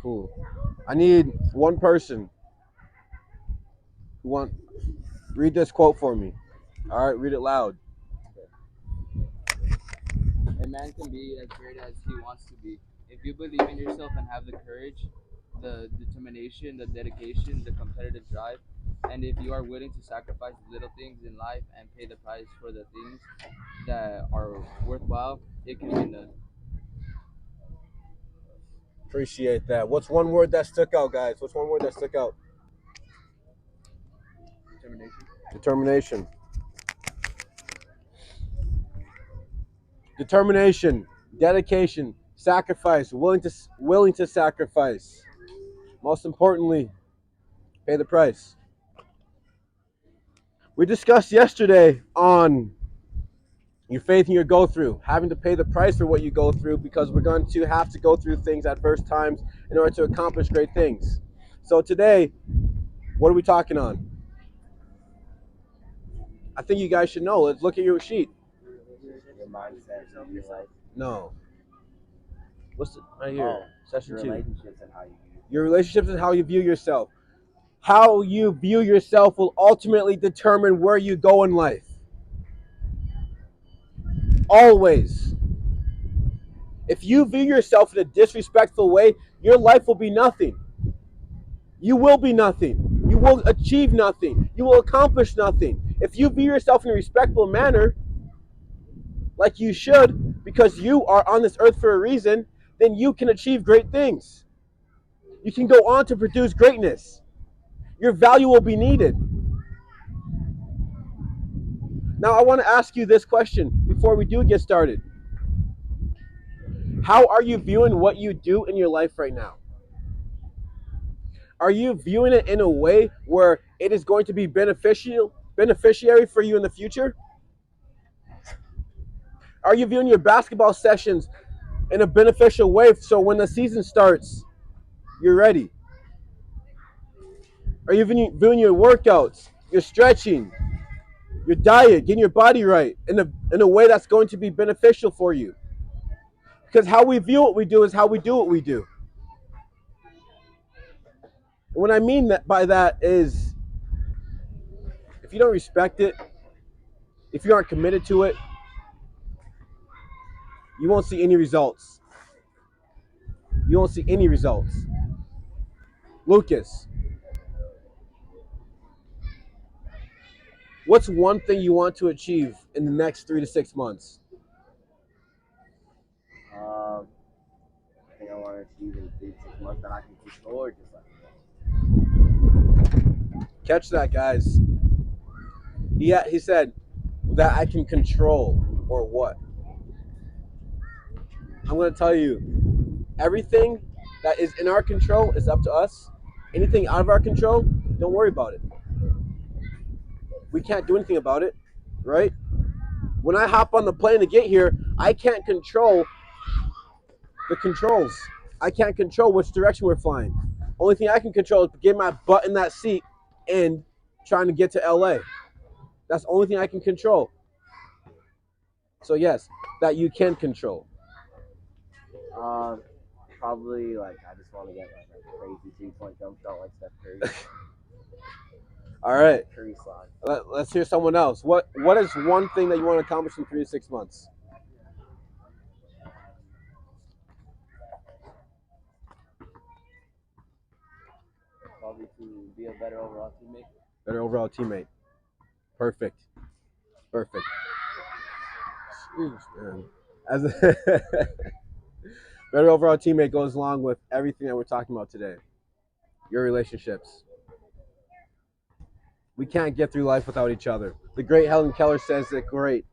Cool. I need one person who want read this quote for me. All right, read it loud. A man can be as great as he wants to be. If you believe in yourself and have the courage, the determination, the dedication, the competitive drive, and if you are willing to sacrifice little things in life and pay the price for the things that are worthwhile, it can be done. Appreciate that. What's one word that stuck out, guys? What's one word that stuck out? Determination. Determination. Determination, dedication, sacrifice, willing to sacrifice. Most importantly, pay the price. We discussed yesterday on your faith and your go through, having to pay the price for what you go through because we're going to have to go through things at first times in order to accomplish great things. So today, what are we talking on? I think you guys should know. Let's look at your sheet. Your mindset, your life. No. What's it right here? Oh, Session your 2. relationships and how you view. Your relationships and how you view yourself. How you view yourself will ultimately determine where you go in life. Always. If you view yourself in a disrespectful way, your life will be nothing. You will be nothing. You will achieve nothing. You will accomplish nothing. If you view yourself in a respectful manner, like you should, because you are on this earth for a reason, then you can achieve great things. You can go on to produce greatness. Your value will be needed. Now, I want to ask you this question before we do get started. How are you viewing what you do in your life right now? Are you viewing it in a way where it is going to be beneficiary for you in the future? Are you viewing your basketball sessions in a beneficial way so when the season starts, you're ready? Are you viewing your workouts, your stretching, your diet, getting your body right in a way that's going to be beneficial for you? Because how we view what we do is how we do what we do. What I mean that by that is if you don't respect it, if you aren't committed to it, you won't see any results. You won't see any results. Lucas, what's one thing you want to achieve in the next 3 to 6 months? I think I want to achieve in 3 to 6 months that I can control or just like. Catch that, guys. He said that I can control or what? I'm going to tell you, everything that is in our control is up to us. Anything out of our control, don't worry about it. We can't do anything about it, right? When I hop on the plane to get here, I can't control the controls. I can't control which direction we're flying. Only thing I can control is get my butt in that seat and trying to get to LA. That's the only thing I can control. So yes, that you can control. Probably like I just want to get like a crazy 3-point jump shot like Steph Curry. All right, Curry slide. let's hear someone else. What is one thing that you want to accomplish in 3 to 6 months? Probably to be a better overall teammate. Better overall teammate. Perfect. Perfect. Jeez, man. As a better overall teammate goes along with everything that we're talking about today. Your relationships. We can't get through life without each other. The great Helen Keller says it great.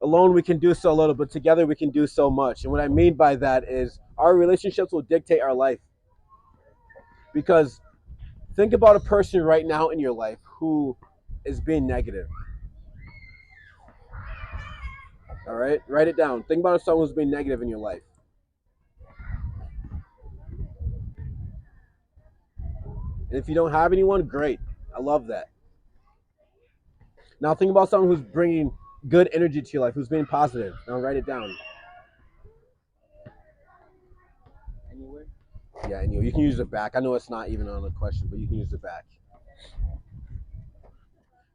Alone we can do so little, but together we can do so much. And what I mean by that is our relationships will dictate our life. Because think about a person right now in your life who is being negative. All right? Write it down. Think about someone who's being negative in your life. And if you don't have anyone, great. I love that. Now think about someone who's bringing good energy to your life, who's being positive. Now write it down. Anywhere. Yeah, and you can use the back. I know it's not even on the question, but you can use the back.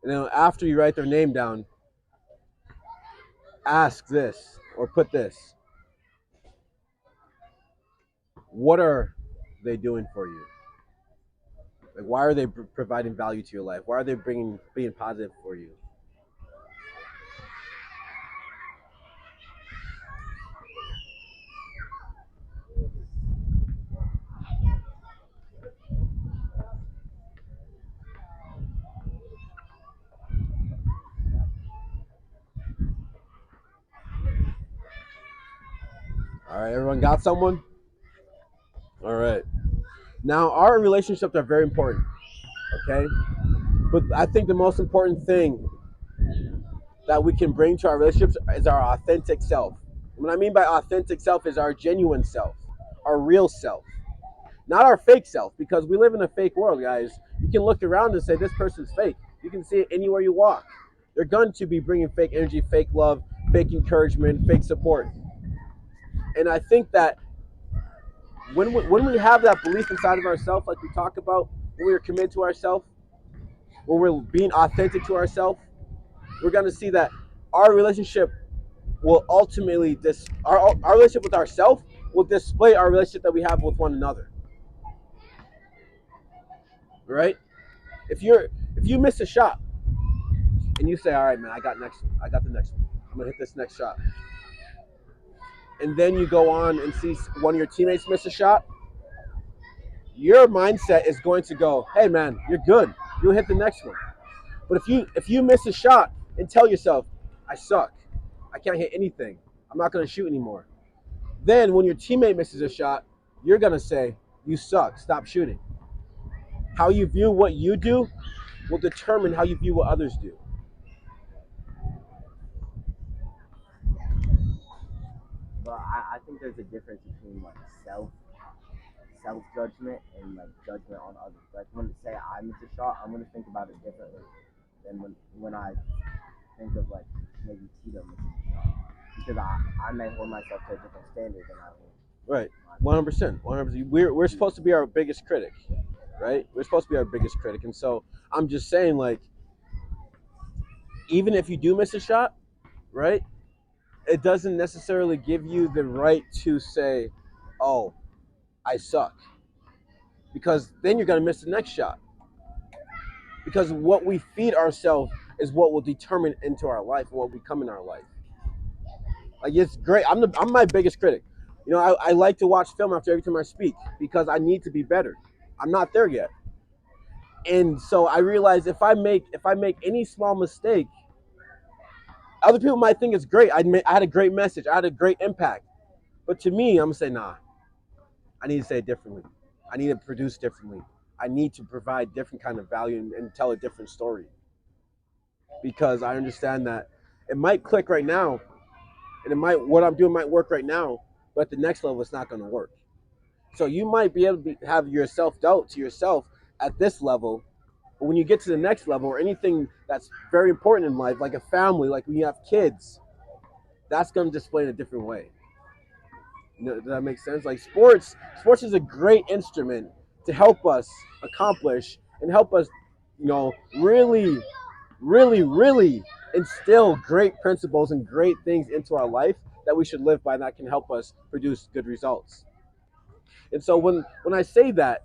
And then after you write their name down, ask this or put this. What are they doing for you? Like, why are they providing value to your life? Why are they being positive for you? All right, everyone got someone? All right. Now, our relationships are very important, okay? But I think the most important thing that we can bring to our relationships is our authentic self. What I mean by authentic self is our genuine self, our real self, not our fake self, because we live in a fake world, guys. You can look around and say, this person's fake. You can see it anywhere you walk. They're going to be bringing fake energy, fake love, fake encouragement, fake support. And I think that when we have that belief inside of ourselves, like we talk about, when we're committed to ourselves, when we're being authentic to ourselves, we're going to see that our relationship will ultimately our relationship with ourselves will display our relationship that we have with one another. Right? If you miss a shot and you say, all right, man, I got the next one. I'm gonna hit this next shot. And then you go on and see one of your teammates miss a shot, your mindset is going to go, hey man, you're good. You'll hit the next one. But if you miss a shot and tell yourself, I suck. I can't hit anything. I'm not gonna shoot anymore. Then when your teammate misses a shot, you're gonna say, you suck. Stop shooting. How you view what you do will determine how you view what others do. But I think there's a difference between like self judgment and like judgment on others. Like when say I miss a shot, I'm gonna think about it differently than when I think of like maybe Tito missing a shot. Because I may hold myself to a different standard than I hold. Right. 100%. 100%. We're supposed to be our biggest critic, right? We're supposed to be our biggest critic. And so I'm just saying, like, even if you do miss a shot, right, it doesn't necessarily give you the right to say, oh, I suck. Because then you're going to miss the next shot. Because what we feed ourselves is what will determine into our life, what will become in our life. Like, it's great. I'm my biggest critic. You know, I like to watch film after every time I speak because I need to be better. I'm not there yet. And so I realize if I make any small mistake, other people might think it's great. I had a great message. I had a great impact. But to me, I'm gonna say, nah, I need to say it differently. I need to produce differently. I need to provide different kind of value and tell a different story. Because I understand that it might click right now, and what I'm doing might work right now, but at the next level, it's not going to work. So you might be able to have your self-doubt to yourself at this level, but when you get to the next level or anything that's very important in life, like a family, like when you have kids, that's going to display in a different way. You know, does that make sense? Like sports is a great instrument to help us accomplish and help us, really, really, really instill great principles and great things into our life that we should live by that can help us produce good results. And so when I say that,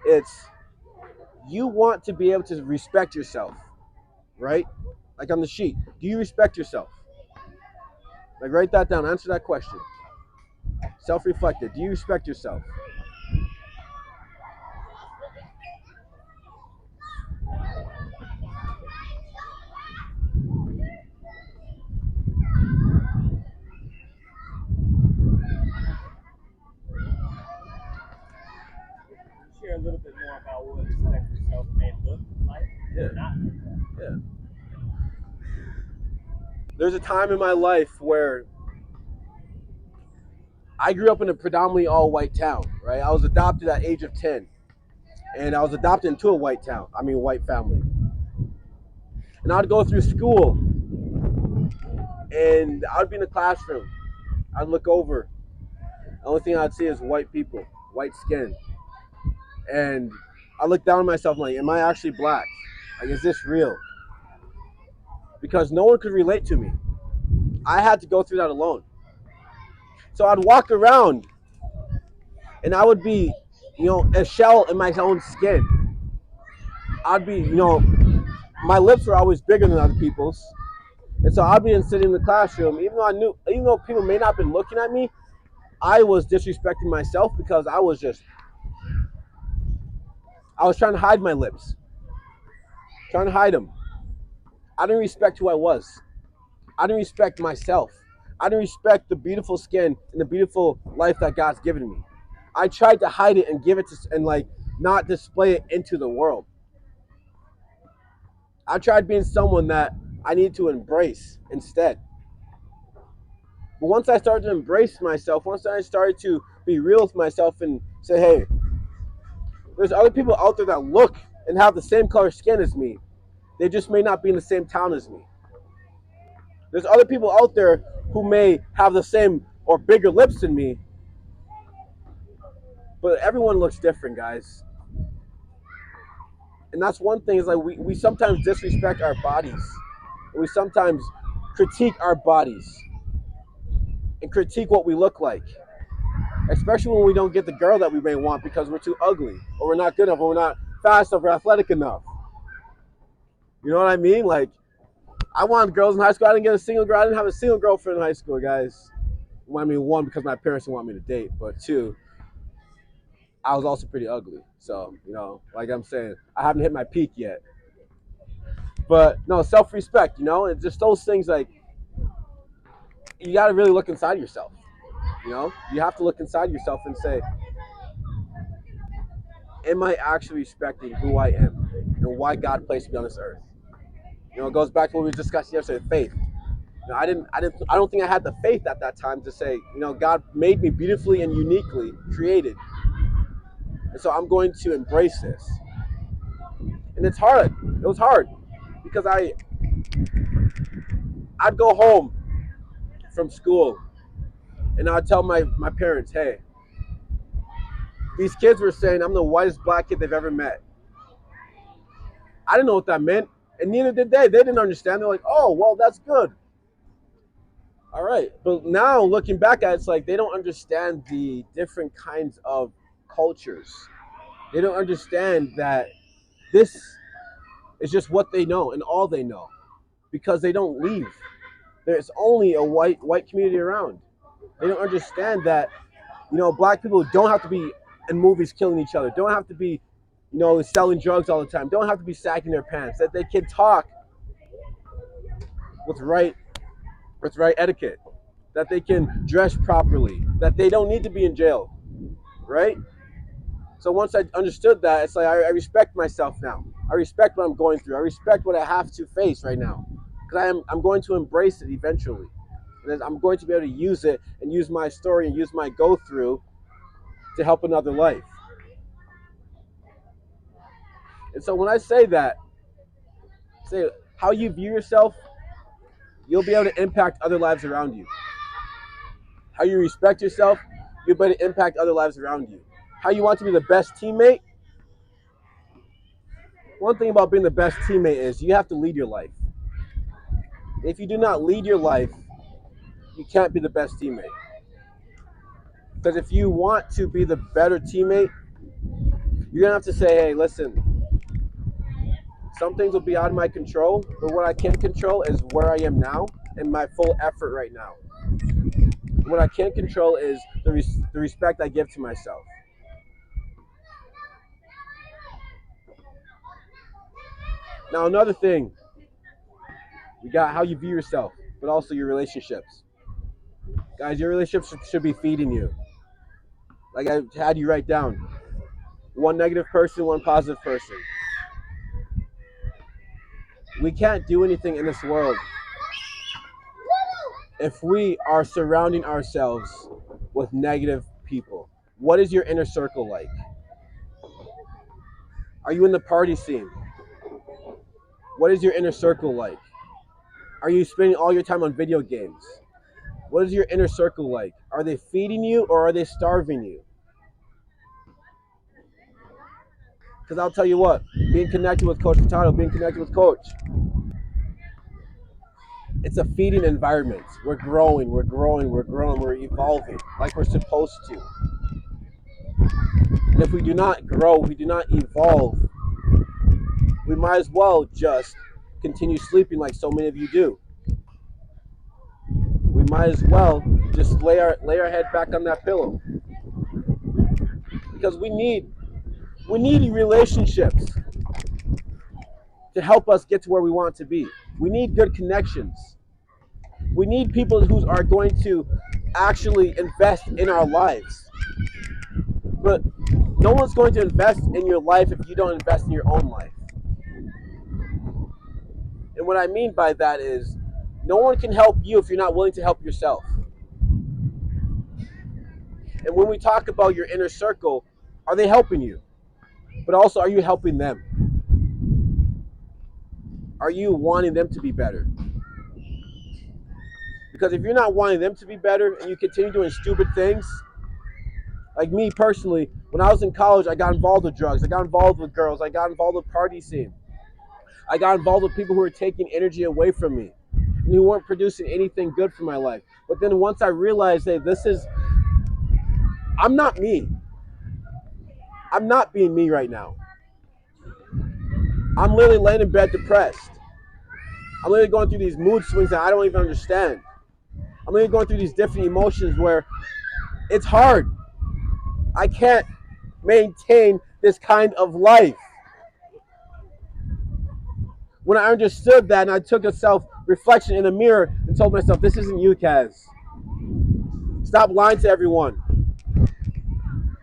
it's you want to be able to respect yourself, right? Like on the sheet. Do you respect yourself? Like write that down. Answer that question. Self-reflective. Do you respect yourself? Share a little bit more about what respect for self may look like Yeah. or not. Yeah. There's a time in my life where I grew up in a predominantly all white town, right? I was adopted at age of 10. And I was adopted into a white town. I mean, white family. And I'd go through school and I'd be in the classroom. I'd look over. The only thing I'd see is white people. white skin, and I look down at myself like, am I actually black? Like, is this real? Because no one could relate to me. I had to go through that alone. So I'd walk around and I would be, a shell in my own skin. I'd be, my lips were always bigger than other people's. And so I'd be sitting in the classroom, even though people may not have been looking at me, I was disrespecting myself because I was trying to hide my lips, trying to hide them. I didn't respect who I was. I didn't respect myself. I didn't respect the beautiful skin and the beautiful life that God's given me. I tried to hide it and give it to, and like not display it into the world. I tried being someone that I need to embrace instead. But once I started to embrace myself, once I started to be real with myself and say, hey, there's other people out there that look and have the same color skin as me. They just may not be in the same town as me. There's other people out there who may have the same or bigger lips than me, but everyone looks different, guys. And that's one thing is like we sometimes disrespect our bodies. And we sometimes critique our bodies and critique what we look like. Especially when we don't get the girl that we may want because we're too ugly or we're not good enough or we're not fast enough or athletic enough. You know what I mean? Like, I wanted girls in high school. I didn't get a single girl. I didn't have a single girlfriend in high school, guys. Well, I mean, one, because my parents didn't want me to date, but two, I was also pretty ugly. So, like I'm saying, I haven't hit my peak yet. But no, self-respect, it's just those things like you got to really look inside yourself. You have to look inside yourself and say, am I actually respecting who I am and why God placed me on this earth? It goes back to what we discussed yesterday, faith. I don't think I had the faith at that time to say, God made me beautifully and uniquely created. And so I'm going to embrace this. And it's hard. It was hard because I'd go home from school and I'd tell my parents, hey, these kids were saying I'm the whitest black kid they've ever met. I didn't know what that meant, and neither did they. They didn't understand. They're like, oh, well, that's good. All right. But now looking back at it, it's like they don't understand the different kinds of cultures. They don't understand that this is just what they know and all they know because they don't leave. There's only a white community around. They don't understand that, black people don't have to be in movies killing each other, don't have to be, selling drugs all the time, don't have to be sagging their pants, that they can talk with right etiquette, that they can dress properly, that they don't need to be in jail, right? So once I understood that, it's like I respect myself now. I respect what I'm going through. I respect what I have to face right now, because I'm going to embrace it eventually. And I'm going to be able to use it and use my story and use my go through to help another life. And so when I say that, say how you view yourself, you'll be able to impact other lives around you. How you respect yourself, you'll be able to impact other lives around you. How you want to be the best teammate. One thing about being the best teammate is you have to lead your life. If you do not lead your life, you can't be the best teammate. Because if you want to be the better teammate, you're going to have to say, hey, listen, some things will be out of my control, but what I can control is where I am now and my full effort right now. What I can't control is the respect I give to myself. Now, another thing, we got how you view yourself, but also your relationships. Guys, your relationships should be feeding you. Like I had you write down, one negative person, one positive person. We can't do anything in this world if we are surrounding ourselves with negative people. What is your inner circle like? Are you in the party scene? What is your inner circle like? Are you spending all your time on video games? What is your inner circle like? Are they feeding you or are they starving you? Because I'll tell you what, being connected with Coach Furtado, being connected with Coach, it's a feeding environment. We're growing, we're growing, we're growing, we're evolving like we're supposed to. And if we do not grow, we do not evolve, we might as well just continue sleeping like so many of you do. We might as well just lay our head back on that pillow. Because we need relationships to help us get to where we want to be. We need good connections. We need people who are going to actually invest in our lives. But no one's going to invest in your life if you don't invest in your own life. And what I mean by that is no one can help you if you're not willing to help yourself. And when we talk about your inner circle, are they helping you? But also, are you helping them? Are you wanting them to be better? Because if you're not wanting them to be better and you continue doing stupid things, like me personally, when I was in college, I got involved with drugs. I got involved with girls. I got involved with party scene. I got involved with people who were taking energy away from me and who weren't producing anything good for my life. But then once I realized, hey, I'm not me. I'm not being me right now. I'm literally laying in bed depressed. I'm literally going through these mood swings that I don't even understand. I'm literally going through these different emotions where it's hard. I can't maintain this kind of life. When I understood that and I took a self-reflection in the mirror and told myself, this isn't you, Kaz. Stop lying to everyone.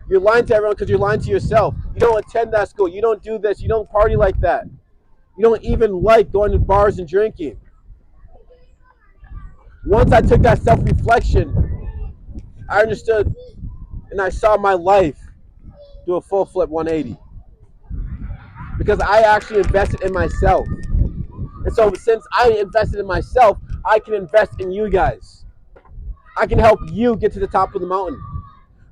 You're lying to everyone because you're lying to yourself. You don't attend that school. You don't do this. You don't party like that. You don't even like going to bars and drinking. Once I took that self-reflection, I understood and I saw my life do a full flip 180. Because I actually invested in myself. And so since I invested in myself, I can invest in you guys. I can help you get to the top of the mountain.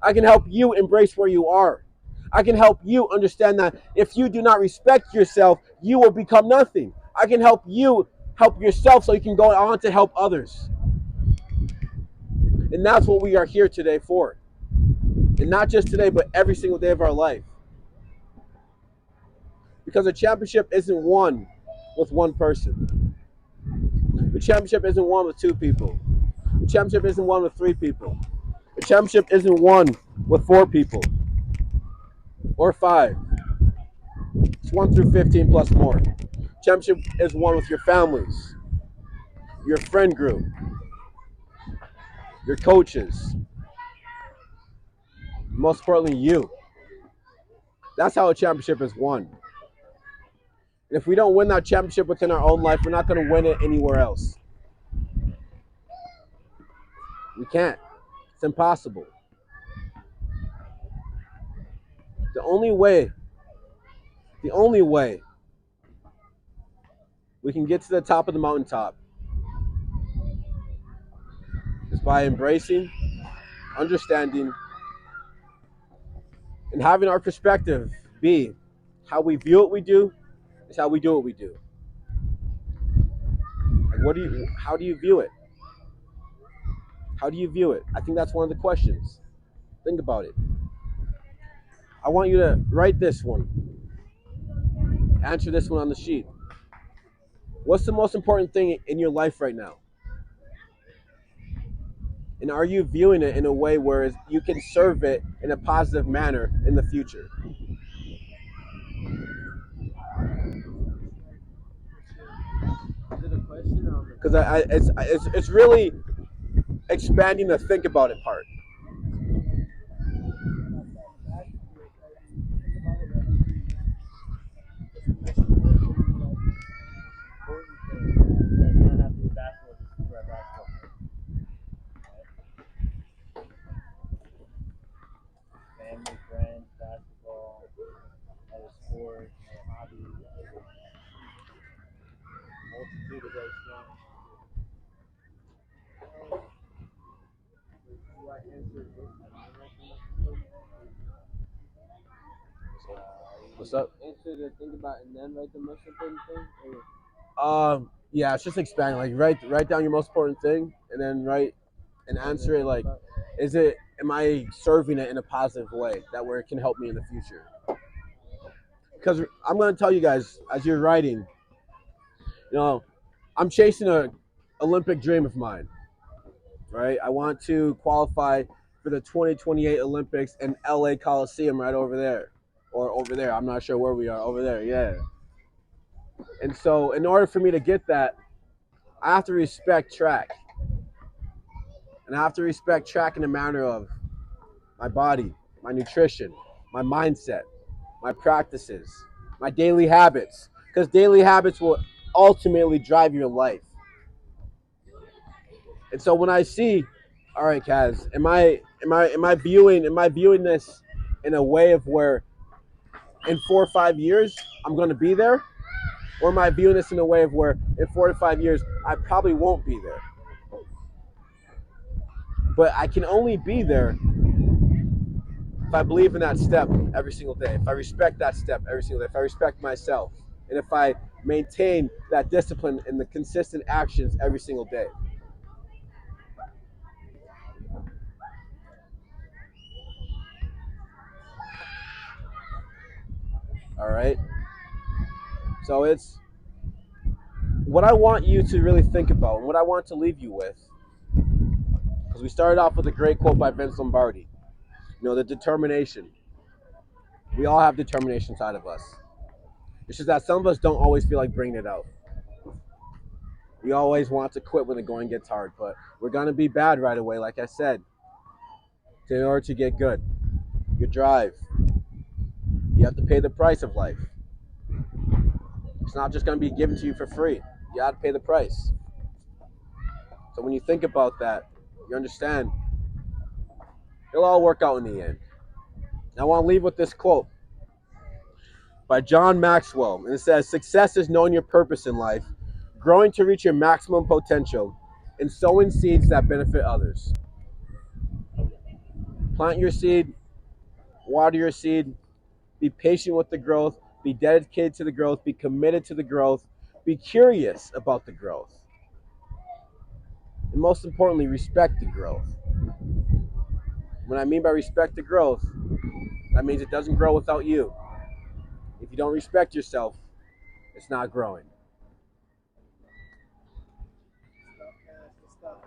I can help you embrace where you are. I can help you understand that if you do not respect yourself, you will become nothing. I can help you help yourself so you can go on to help others. And that's what we are here today for. And not just today, but every single day of our life. Because a championship isn't won with one person. The championship isn't won with two people. The championship isn't won with three people. The championship isn't won with four people or five. It's 1 through 15 plus more. Championship is won with your families, your friend group, your coaches, most importantly, you. That's how a championship is won. And if we don't win that championship within our own life, we're not going to win it anywhere else. We can't. It's impossible. The only way we can get to the top of the mountaintop is by embracing, understanding, and having our perspective be how we view what we do is how we do what we do. Like how do you view it? How do you view it? I think that's one of the questions. Think about it. I want you to write this one. Answer this one on the sheet. What's the most important thing in your life right now? And are you viewing it in a way where you can serve it in a positive manner in the future? Because it's really expanding the think about it part. Family, friends, basketball, other sports, hobbies, multitude of those things. What's up? Answer to think about and then write the most important thing? Yeah, it's just expanding. Like write down your most important thing, and then write and answer it like, is it? Am I serving it in a positive way that where it can help me in the future? Because I'm gonna tell you guys as you're writing, you know, I'm chasing a Olympic dream of mine. Right, I want to qualify for the 2028 Olympics in LA Coliseum right over there, or over there. I'm not sure where we are. Over there, yeah. And so, in order for me to get that, I have to respect track. And I have to respect track in the manner of my body, my nutrition, my mindset, my practices, my daily habits. Because daily habits will ultimately drive your life. And so when I see, all right, Kaz, am I viewing this in a way of where in 4 or 5 years I'm going to be there, or am I viewing this in a way of where in 4 to 5 years I probably won't be there? But I can only be there if I believe in that step every single day, if I respect that step every single day, if I respect myself, and if I maintain that discipline and the consistent actions every single day. All right. So it's what I want you to really think about, and what I want to leave you with, because we started off with a great quote by Vince Lombardi. The determination. We all have determination inside of us. It's just that some of us don't always feel like bringing it out. We always want to quit when the going gets hard, but we're gonna be bad right away, like I said. In order to get good, your drive, you have to pay the price of life. It's not just gonna be given to you for free. You have to pay the price. So when you think about that, you understand it'll all work out in the end. And I want to leave with this quote by John Maxwell, and it says, "Success is knowing your purpose in life, growing to reach your maximum potential, and sowing seeds that benefit others." Plant your seed, water your seed, be patient with the growth, be dedicated to the growth, be committed to the growth, be curious about the growth, and most importantly, respect the growth. What I mean by respect the growth, that means it doesn't grow without you. If you don't respect yourself, it's not growing.